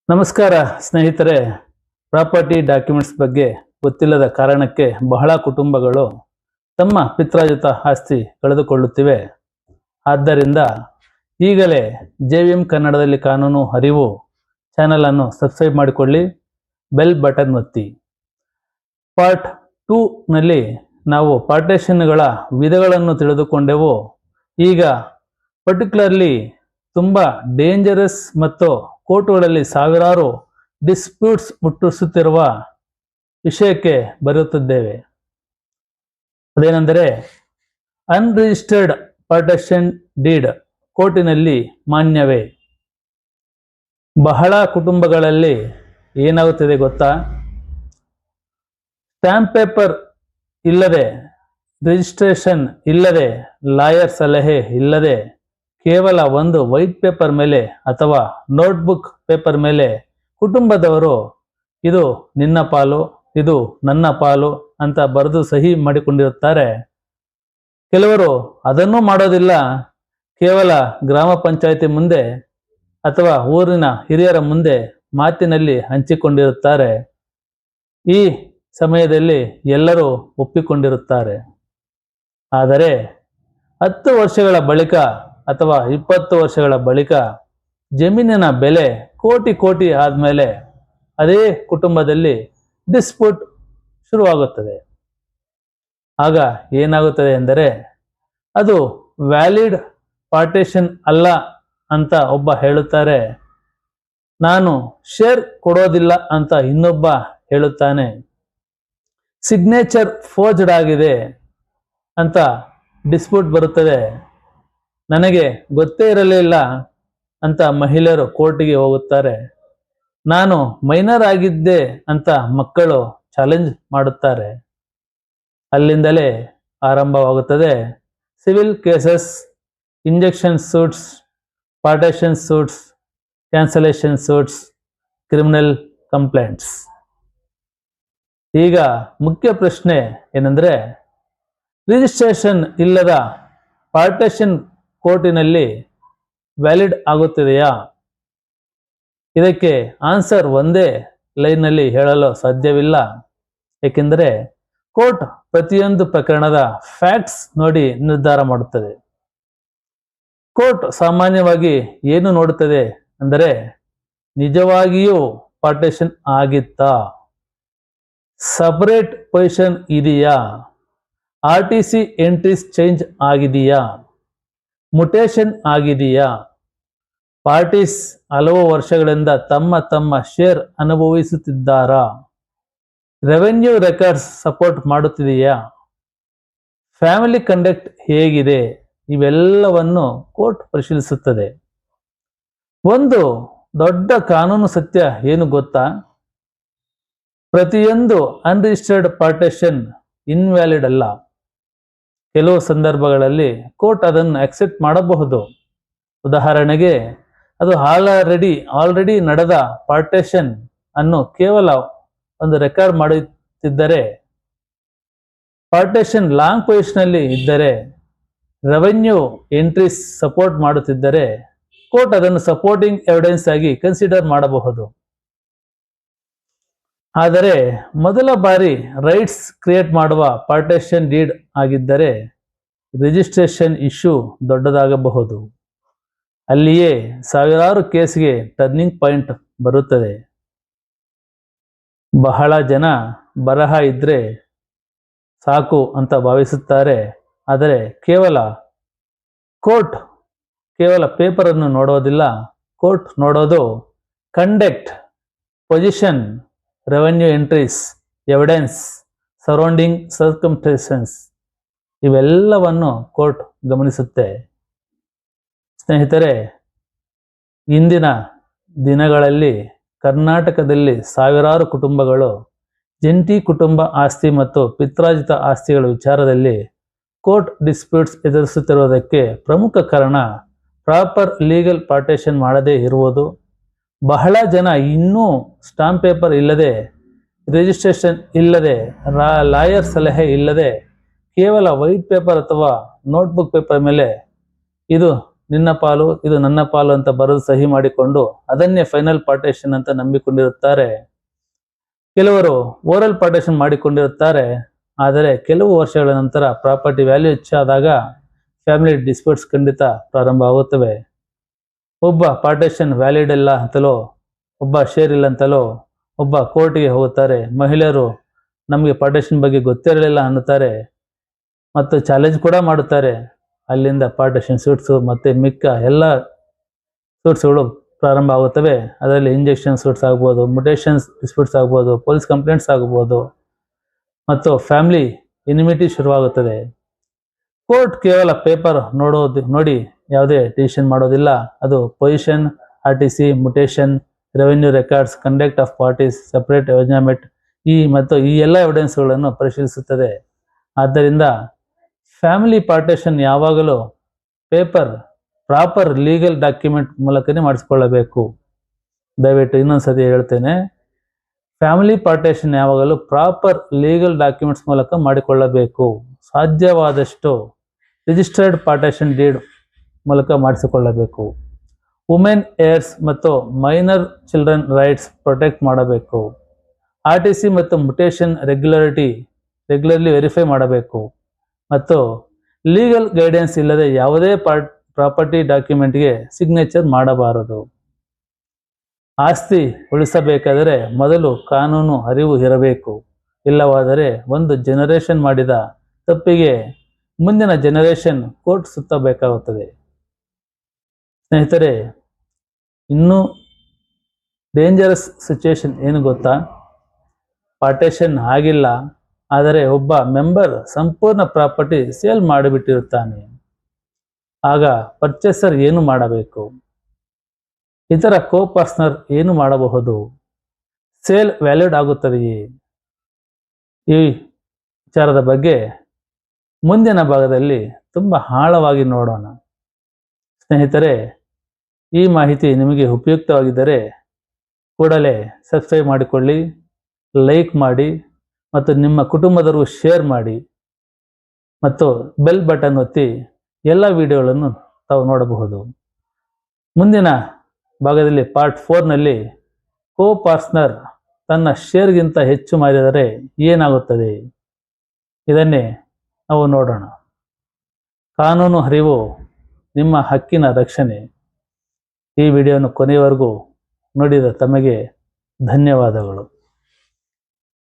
ನಮಸ್ಕಾರ ಸ್ನೇಹಿತರೆ. Property documents ಬಗ್ಗೆ ಗೊತ್ತಿಲ್ಲದ ಕಾರಣಕ್ಕೆ ಬಹಳ ಕುಟುಂಬಗಳು ತಮ್ಮ ಪಿತ್ರಾರ್ಜಿತ ಆಸ್ತಿ ಕಳೆದುಕೊಳ್ಳುತ್ತಿವೆ. ಆದ್ದರಿಂದ ಈಗಲೇ JVM ಕನ್ನಡದಲ್ಲಿ ಕಾನೂನು ಅರಿವು ಚಾನೆಲ್ ಅನ್ನು ಸಬ್ಸ್ಕ್ರೈಬ್ ಮಾಡಿಕೊಳ್ಳಿ, ಬೆಲ್ ಬಟನ್ ಒತ್ತಿ. ಪಾರ್ಟ್ 2 ನಲ್ಲಿ ನಾವು ಪಾರ್ಟೇಷನ್ಗಳ ವಿಧಗಳನ್ನು ತಿಳಿದುಕೊಂಡೆವು. ಈಗ ಪರ್ಟಿಕ್ಯುಲರ್ಲಿ ತುಂಬ ಡೇಂಜರಸ್ ಮತ್ತು ಕೋರ್ಟುಗಳಲ್ಲಿ ಸಾವಿರಾರು ಡಿಸ್ಪ್ಯೂಟ್ಸ್ ಮುಟ್ಟಿಸುತ್ತಿರುವ ವಿಷಯಕ್ಕೆ ಬರುತ್ತಿದ್ದೇವೆ. ಅದೇನೆಂದರೆ ಅನ್ರಿಜಿಸ್ಟರ್ಡ್ ಪಾರ್ಟೇಷನ್ ಡೀಡ್ ಕೋರ್ಟಿನಲ್ಲಿ ಮಾನ್ಯವೇ? ಬಹಳ ಕುಟುಂಬಗಳಲ್ಲಿ ಏನಾಗುತ್ತಿದೆ ಗೊತ್ತಾ? ಸ್ಟ್ಯಾಂಪ್ ಪೇಪರ್ ಇಲ್ಲದೆ, ರಿಜಿಸ್ಟ್ರೇಷನ್ ಇಲ್ಲದೆ, ಲಾಯರ್ ಸಲಹೆ ಇಲ್ಲದೆ ಕೇವಲ ಒಂದು ವೈಟ್ ಪೇಪರ್ ಮೇಲೆ ಅಥವಾ ನೋಟ್ಬುಕ್ ಪೇಪರ್ ಮೇಲೆ ಕುಟುಂಬದವರು ಇದು ನಿನ್ನ ಪಾಲು, ಇದು ನನ್ನ ಪಾಲು ಅಂತ ಬರೆದು ಸಹಿ ಮಾಡಿಕೊಂಡಿರುತ್ತಾರೆ. ಕೆಲವರು ಅದನ್ನೂ ಮಾಡೋದಿಲ್ಲ, ಕೇವಲ ಗ್ರಾಮ ಪಂಚಾಯಿತಿ ಮುಂದೆ ಅಥವಾ ಊರಿನ ಹಿರಿಯರ ಮುಂದೆ ಮಾತಿನಲ್ಲಿ ಹಂಚಿಕೊಂಡಿರುತ್ತಾರೆ. ಈ ಸಮಯದಲ್ಲಿ ಎಲ್ಲರೂ ಒಪ್ಪಿಕೊಂಡಿರುತ್ತಾರೆ. ಆದರೆ 10 ವರ್ಷಗಳ ಬಳಿಕ ಅಥವಾ 20 ವರ್ಷಗಳ ಬಳಿಕ ಜಮೀನಿನ ಬೆಲೆ ಕೋಟಿ ಆದಮೇಲೆ ಅದೇ ಕುಟುಂಬದಲ್ಲಿ ಡಿಸ್ಪ್ಯೂಟ್ ಶುರುವಾಗುತ್ತದೆ. ಆಗ ಏನಾಗುತ್ತದೆ ಎಂದರೆ ಅದು ವ್ಯಾಲಿಡ್ ಪಾರ್ಟೇಷನ್ ಅಲ್ಲ ಅಂತ ಒಬ್ಬ ಹೇಳುತ್ತಾರೆ, ನಾನು ಶೇರ್ ಕೊಡೋದಿಲ್ಲ ಅಂತ ಇನ್ನೊಬ್ಬ ಹೇಳುತ್ತಾನೆ, ಸಿಗ್ನೇಚರ್ ಫೋರ್ಜ್ಡ್ ಆಗಿದೆ ಅಂತ ಡಿಸ್ಪ್ಯೂಟ್ ಬರುತ್ತದೆ, ನನಗೆ ಗೊತ್ತೇ ಇರಲಿಲ್ಲ ಅಂತ ಮಹಿಳೆಯರು ಕೋರ್ಟಿಗೆ ಹೋಗುತ್ತಾರೆ, ನಾನು ಮೈನರ್ ಆಗಿದ್ದೆ ಅಂತ ಮಕ್ಕಳು ಚಾಲೆಂಜ್ ಮಾಡುತ್ತಾರೆ. ಅಲ್ಲಿಂದಲೇ ಆರಂಭವಾಗುತ್ತದೆ civil cases, injection suits, partition suits, cancellation suits, criminal complaints. ಈಗ ಮುಖ್ಯ ಪ್ರಶ್ನೆ ಏನೆಂದರೆ, ರಿಜಿಸ್ಟ್ರೇಷನ್ ಇಲ್ಲದ ಪಾರ್ಟೇಷನ್ ಕೋರ್ಟಿನಲ್ಲಿ ವ್ಯಾಲಿಡ್ ಆಗುತ್ತಿದೆಯಾ? ಇದಕ್ಕೆ ಆನ್ಸರ್ ಒಂದೇ ಲೈನ್ನಲ್ಲಿ ಹೇಳಲು ಸಾಧ್ಯವಿಲ್ಲ. ಏಕೆಂದರೆ ಕೋರ್ಟ್ ಪ್ರತಿಯೊಂದು ಪ್ರಕರಣದ ಫ್ಯಾಕ್ಟ್ಸ್ ನೋಡಿ ನಿರ್ಧಾರ ಮಾಡುತ್ತದೆ. ಕೋರ್ಟ್ ಸಾಮಾನ್ಯವಾಗಿ ಏನು ನೋಡುತ್ತದೆ ಅಂದರೆ, ನಿಜವಾಗಿಯೂ ಪಾರ್ಟೇಷನ್ ಆಗಿತ್ತಾ, ಸಪರೇಟ್ ಪೊಸಿಷನ್ ಇದೆಯಾ, RTC ಎಂಟ್ರೀಸ್ ಚೇಂಜ್ ಆಗಿದೆಯಾ, ಮುಟೇಷನ್ ಆಗಿದೆಯಾ, ಪಾರ್ಟೀಸ್ ಹಲವು ವರ್ಷಗಳಿಂದ ತಮ್ಮ ಶೇರ್ ಅನುಭವಿಸುತ್ತಿದ್ದಾರಾ, ರೆವೆನ್ಯೂ ರೆಕಾರ್ಡ್ಸ್ ಸಪೋರ್ಟ್ ಮಾಡುತ್ತಿದೆಯಾ, ಫ್ಯಾಮಿಲಿ ಕಂಡಕ್ಟ್ ಹೇಗಿದೆ, ಇವೆಲ್ಲವನ್ನು ಕೋರ್ಟ್ ಪರಿಶೀಲಿಸುತ್ತದೆ. ಒಂದು ದೊಡ್ಡ ಕಾನೂನು ಸತ್ಯ ಏನು ಗೊತ್ತಾ? ಪ್ರತಿಯೊಂದು ಅನ್ರಿಜಿಸ್ಟರ್ಡ್ ಪಾರ್ಟೇಷನ್ ಇನ್ವ್ಯಾಲಿಡ್ ಅಲ್ಲ. ಕೆಲವು ಸಂದರ್ಭಗಳಲ್ಲಿ ಕೋರ್ಟ್ ಅದನ್ನು ಅಕ್ಸೆಪ್ಟ್ ಮಾಡಬಹುದು. ಉದಾಹರಣೆಗೆ, ಅದು ಆಲ್ರೆಡಿ ನಡೆದ ಪಾರ್ಟೇಷನ್ ಅನ್ನು ಕೇವಲ ಒಂದು ರೆಕಾರ್ಡ್ ಮಾಡುತ್ತಿದ್ದರೆ, ಪಾರ್ಟೇಷನ್ ಲಾಂಗ್ ಪೊಸಿಷನ್ ಅಲ್ಲಿ ಇದ್ದರೆ, ರೆವೆನ್ಯೂ ಎಂಟ್ರೀಸ್ ಸಪೋರ್ಟ್ ಮಾಡುತ್ತಿದ್ದರೆ ಕೋರ್ಟ್ ಅದನ್ನು ಸಪೋರ್ಟಿಂಗ್ ಎವಿಡೆನ್ಸ್ ಆಗಿ ಕನ್ಸಿಡರ್ ಮಾಡಬಹುದು. ಆದರೆ ಮೊದಲ ಬಾರಿ ರೈಟ್ಸ್ ಕ್ರಿಯೇಟ್ ಮಾಡುವ ಪಾರ್ಟೇಷನ್ ಡೀಡ್ ಆಗಿದ್ದರೆ ರಿಜಿಸ್ಟ್ರೇಷನ್ ಇಶ್ಯೂ ದೊಡ್ಡದಾಗಬಹುದು. ಅಲ್ಲಿಯೇ ಸಾವಿರಾರು ಕೇಸ್ಗೆ ಟರ್ನಿಂಗ್ ಪಾಯಿಂಟ್ ಬರುತ್ತದೆ. ಬಹಳ ಜನ ಬರಹ ಇದ್ರೆ ಸಾಕು ಅಂತ ಭಾವಿಸುತ್ತಾರೆ. ಆದರೆ ಕೋರ್ಟ್ ಕೇವಲ ಪೇಪರ್ ಅನ್ನು ನೋಡೋದಿಲ್ಲ. ಕೋರ್ಟ್ ನೋಡೋದು conduct, position, revenue entries, evidence, surrounding circumstances, ಇವೆಲ್ಲವನ್ನು ಕೋರ್ಟ್ ಗಮನಿಸುತ್ತೆ. ಸ್ನೇಹಿತರೆ, ಇಂದಿನ ದಿನಗಳಲ್ಲಿ ಕರ್ನಾಟಕದಲ್ಲಿ ಸಾವಿರಾರು ಕುಟುಂಬಗಳು ಜಂಟಿ ಕುಟುಂಬ ಆಸ್ತಿ ಮತ್ತು ಪಿತ್ರಾರ್ಜಿತ ಆಸ್ತಿಗಳ ವಿಚಾರದಲ್ಲಿ ಕೋರ್ಟ್ ಡಿಸ್ಪ್ಯೂಟ್ಸ್ ಎದುರಿಸುತ್ತಿರುವುದಕ್ಕೆ ಪ್ರಮುಖ ಕಾರಣ ಪ್ರಾಪರ್ ಲೀಗಲ್ ಪಾರ್ಟೇಷನ್ ಮಾಡದೇ ಇರುವುದು. ಬಹಳ ಜನ ಇನ್ನೂ ಸ್ಟಾಂಪ್ ಪೇಪರ್ ಇಲ್ಲದೆ, ರಿಜಿಸ್ಟ್ರೇಷನ್ ಇಲ್ಲದೆ, ಲಾಯರ್ ಸಲಹೆ ಇಲ್ಲದೆ ಕೇವಲ ವೈಟ್ ಪೇಪರ್ ಅಥವಾ ನೋಟ್ಬುಕ್ ಪೇಪರ್ ಮೇಲೆ ಇದು ನಿನ್ನ ಪಾಲು, ಇದು ನನ್ನ ಪಾಲು ಅಂತ ಬರೆದು ಸಹಿ ಮಾಡಿಕೊಂಡು ಅದನ್ನೇ ಫೈನಲ್ ಪಾರ್ಟೇಷನ್ ಅಂತ ನಂಬಿಕೊಂಡಿರುತ್ತಾರೆ. ಕೆಲವರು ಓರಲ್ ಪಾರ್ಟೇಷನ್ ಮಾಡಿಕೊಂಡಿರುತ್ತಾರೆ. ಆದರೆ ಕೆಲವು ವರ್ಷಗಳ ನಂತರ ಪ್ರಾಪರ್ಟಿ ವ್ಯಾಲ್ಯೂ ಹೆಚ್ಚಾದಾಗ ಫ್ಯಾಮಿಲಿ ಡಿಸ್ಪ್ಯೂಟ್ಸ್ ಖಂಡಿತ ಪ್ರಾರಂಭ ಆಗುತ್ತವೆ. ಒಬ್ಬ ಪಾರ್ಟೇಷನ್ ವ್ಯಾಲಿಡ್ ಇಲ್ಲ ಅಂತಲೋ, ಒಬ್ಬ ಶೇರ್ ಇಲ್ಲ ಅಂತಲೋ ಒಬ್ಬ ಕೋರ್ಟಿಗೆ ಹೋಗುತ್ತಾರೆ. ಮಹಿಳೆಯರು ನಮಗೆ ಪಾರ್ಟೇಷನ್ ಬಗ್ಗೆ ಗೊತ್ತಿರಲಿಲ್ಲ ಅನ್ನುತ್ತಾರೆ ಮತ್ತು ಚಾಲೆಂಜ್ ಕೂಡ ಮಾಡುತ್ತಾರೆ. ಅಲ್ಲಿಂದ ಪಾರ್ಟೇಷನ್ ಸೂಟ್ಸು ಮತ್ತು ಮಿಕ್ಕ ಎಲ್ಲ ಸೂಟ್ಸ್ಗಳು ಪ್ರಾರಂಭ ಆಗುತ್ತವೆ. ಅದರಲ್ಲಿ ಇಂಜೆಕ್ಷನ್ ಸೂಟ್ಸ್ ಆಗ್ಬೋದು, ಮ್ಯುಟೇಷನ್ಸ್ ಡಿಸ್ಪ್ಯೂಟ್ಸ್ ಆಗ್ಬೋದು, ಪೊಲೀಸ್ ಕಂಪ್ಲೇಂಟ್ಸ್ ಆಗ್ಬೋದು ಮತ್ತು ಫ್ಯಾಮಿಲಿ ಇನಿಮಿಟಿ ಶುರುವಾಗುತ್ತದೆ. ಕೋರ್ಟ್ ಕೇವಲ ಪೇಪರ್ ನೋಡಿ ಯಾವುದೇ ಡಿಸಿಷನ್ ಮಾಡೋದಿಲ್ಲ. ಅದು position, RTC, mutation, revenue records, conduct of parties, separate ಯೋಜನೆಮೆಟ್ ಮತ್ತು ಈ ಎಲ್ಲ ಎವಿಡೆನ್ಸ್ಗಳನ್ನು ಪರಿಶೀಲಿಸುತ್ತದೆ. ಆದ್ದರಿಂದ ಫ್ಯಾಮಿಲಿ ಪಾರ್ಟೇಷನ್ ಯಾವಾಗಲೂ ಪ್ರಾಪರ್ ಲೀಗಲ್ ಡಾಕ್ಯುಮೆಂಟ್ ಮೂಲಕನೇ ಮಾಡಿಸ್ಕೊಳ್ಳಬೇಕು. ದಯವಿಟ್ಟು ಇನ್ನೊಂದ್ಸತಿ ಹೇಳ್ತೇನೆ, ಫ್ಯಾಮಿಲಿ ಪಾರ್ಟೇಷನ್ ಯಾವಾಗಲೂ ಪ್ರಾಪರ್ ಲೀಗಲ್ ಡಾಕ್ಯುಮೆಂಟ್ಸ್ ಮೂಲಕ ಮಾಡಿಕೊಳ್ಳಬೇಕು. ಸಾಧ್ಯವಾದಷ್ಟು ರಿಜಿಸ್ಟರ್ಡ್ ಪಾರ್ಟೇಷನ್ ಡೀಡ್ ಮೂಲಕ ಮಾಡಿಸಿಕೊಳ್ಳಬೇಕು. ವುಮೆನ್ ಏರ್ಸ್ ಮತ್ತು ಮೈನರ್ ಚಿಲ್ಡ್ರನ್ ರೈಟ್ಸ್ ಪ್ರೊಟೆಕ್ಟ್ ಮಾಡಬೇಕು. RTC ಮತ್ತು ಮ್ಯುಟೇಷನ್ ರೆಗ್ಯುಲರ್ಲಿ ವೆರಿಫೈ ಮಾಡಬೇಕು ಮತ್ತು ಲೀಗಲ್ ಗೈಡೆನ್ಸ್ ಇಲ್ಲದೆ ಯಾವುದೇ ಪ್ರಾಪರ್ಟಿ ಡಾಕ್ಯುಮೆಂಟ್ಗೆ ಸಿಗ್ನೇಚರ್ ಮಾಡಬಾರದು. ಆಸ್ತಿ ಉಳಿಸಬೇಕಾದರೆ ಮೊದಲು ಕಾನೂನು ಅರಿವು ಇರಬೇಕು. ಇಲ್ಲವಾದರೆ ಒಂದು ಜನರೇಷನ್ ಮಾಡಿದ ತಪ್ಪಿಗೆ ಮುಂದಿನ ಜನರೇಷನ್ ಕೋರ್ಟ್ ಸುತ್ತಬೇಕಾಗುತ್ತದೆ. ಸ್ನೇಹಿತರೆ, ಇನ್ನೂ ಡೇಂಜರಸ್ ಸಿಚುವೇಶನ್ ಏನು ಗೊತ್ತಾ? ಪಾರ್ಟೇಷನ್ ಆಗಿಲ್ಲ, ಆದರೆ ಒಬ್ಬ ಮೆಂಬರ್ ಸಂಪೂರ್ಣ ಪ್ರಾಪರ್ಟಿ ಸೇಲ್ ಮಾಡಿಬಿಟ್ಟಿರುತ್ತಾನೆ. ಆಗ ಪರ್ಚೇಸರ್ ಏನು ಮಾಡಬೇಕು? ಇತರ ಕೋಪಾರ್ಟ್ನರ್ ಏನು ಮಾಡಬಹುದು? ಸೇಲ್ ವ್ಯಾಲಿಡ್ ಆಗುತ್ತದೆಯೇ? ಈ ವಿಚಾರದ ಬಗ್ಗೆ ಮುಂದಿನ ಭಾಗದಲ್ಲಿ ತುಂಬ ಆಳವಾಗಿ ನೋಡೋಣ. ಸ್ನೇಹಿತರೆ, ಈ ಮಾಹಿತಿ ನಿಮಗೆ ಉಪಯುಕ್ತವಾಗಿದ್ದರೆ ಕೂಡಲೇ ಸಬ್ಸ್ಕ್ರೈಬ್ ಮಾಡಿಕೊಳ್ಳಿ, ಲೈಕ್ ಮಾಡಿ ಮತ್ತು ನಿಮ್ಮ ಕುಟುಂಬದವರಿಗೂ ಶೇರ್ ಮಾಡಿ ಮತ್ತು ಬೆಲ್ ಬಟನ್ ಒತ್ತಿ ಎಲ್ಲ ವಿಡಿಯೋಗಳನ್ನು ತಾವು ನೋಡಬಹುದು. ಮುಂದಿನ ಭಾಗದಲ್ಲಿ ಪಾರ್ಟ್ 4ನಲ್ಲಿ ಕೋಪಾರ್ಟ್ನರ್ ತನ್ನ ಶೇರ್ಗಿಂತ ಹೆಚ್ಚು ಮಾರಿದರೆ ಏನಾಗುತ್ತದೆ, ಇದನ್ನೇ ನಾವು ನೋಡೋಣ. ಕಾನೂನು ಅರಿವು ನಿಮ್ಮ ಹಕ್ಕಿನ ರಕ್ಷಣೆ. ಈ ವಿಡಿಯೋವನ್ನು ಕೊನೆಯವರೆಗೂ ನೋಡಿದ ತಮಗೆ ಧನ್ಯವಾದಗಳು.